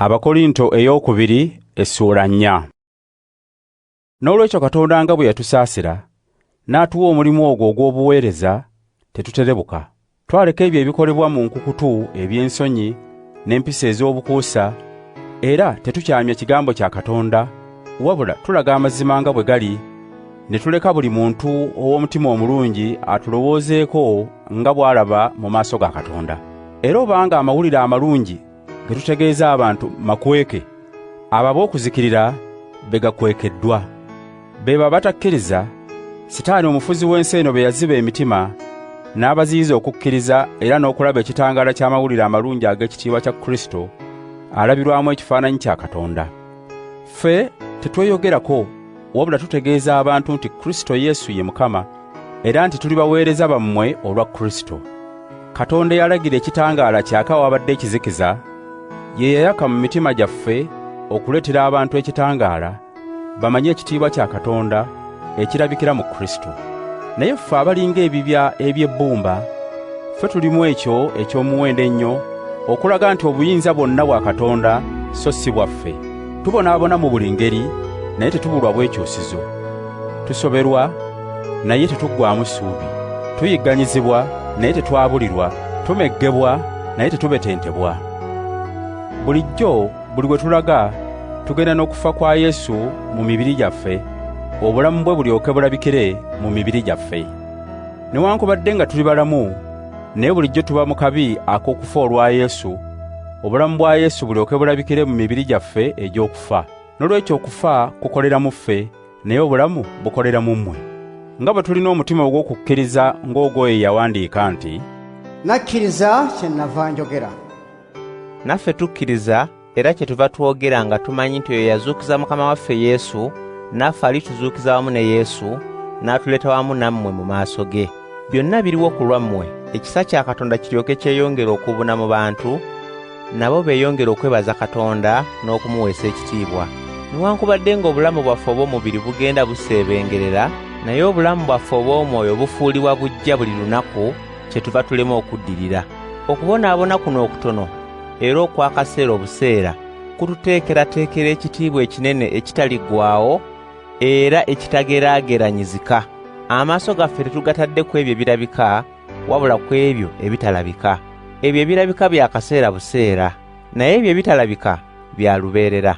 Abakkolinso Essuula 4. N'olwekyo Katonda nga bwe yatusaasira n'atuwa omulimu ogwo ogw'obuweereza, tetuterebuka. Twaleka ebyo ebikolebwa mu nkukutu eby'ensonyi n'empisa ez'obukuusa, era tetukyamya kigambo kya Katonda, wabula tulaga amazima nga bwe gali, ne tuleka buli muntu ow'omutima omulungi atulowoozeeko nga bw'alaba mu maaso ga Katonda. Era obanga amawulire amalungi ge tutegeeza abantu makweke, abo ab'okuzikirira be gakwekeddwa. Beba batakkiriza, Sitaani omufuzi w'ensi eno be yaziba emitima, n'abaziyiza okukkiriza era n'okulaba ekitangaala ky'amawulire amalungi ag'ekitiibwa kya Kristo, alabirwamu ekifaananyi kya Katonda. Ffe tetweyogerako, wabula tutegeeza abantu nti Kristo Yesu ye Mukama, era nti tuli baweereza bammwe olwa Kristo. Katonda yalagira ekitangaala kyaka wabadde ekizikiza, ye yayaka mu mitima gyaffe okuleetera abantu ekitangaala, bamanye ekitiibwa kya Katonda ekirabikira mu Kristo. Naye ffe abalinga ebibya eby'ebbumba, ffe tulimu ekyo eky'omuwendo ennyo, okulaga nti obuyinza bwonna bwa Katonda so si bwaffe. Tubonaabona mu buli ngeri, naye tetubulwa bwekyusizo. Tusoberwa, naye tetuggwaamu ssuubi. Tuyigganyizibwa, naye tetwabulirwa. Tumeggebwa, naye tetubetentebwa. Bulijjo buli bwe tulaga, tugenda n'okufa kwa Yesu mu mibiri gyaffe, obulamu bwe bulyoke bulabikire mu mibiri gyaffe. Newankubadde nga tuli balamu, naye bulijjo tuba mu kabi ak'okufa olwa Yesu, obulamu bwa Yesu bulyoke bulabikire mu mibiri gyaffe egy'okufa. N'olwekyo okufa kukolera mu ffe, naye obulamu bukolera mu mmwe. Nga bwe tulina omutima ogw'okukkiriza ng'ogwo ye yawandiika nti, nakkiriza kyenava njogera. Naffe tukkiriza era kyetuva twogera nga tumanyi nti oyo yazuukiza Mukama waffe Yesu, naffe alituzuukiza wamu ne Yesu, n'atuleeta wamu nammwe mu maaso ge. Byonna biriwo ku lwammwe, ekisa kya Katonda kiryoke kyeyongera okubuna mu bantu, nabo beeyongera okwebaza Katonda n'okumuweesa ekitiibwa. Newankubadde ng'obulamu bwaffe obw'omubiri bugenda buseebengerera, naye obulamu bwaffe obw'omwoyo bufuulibwa bujja buli lunaku, kyetuva tulema okuddirira. Okubonaabona kuno okutono era okw'akaseera obuseera kututeekerateekera ekitiibwa ekinene ekitaliggwaawo era ekitageraageranyizika. Amaaso gaffe tetugatadde ku ebyo ebirabika, wabula ku ebyo ebitalabika. Ebyo ebirabika bya kaseera buseera, naye ebyo ebitalabika bya lubeerera.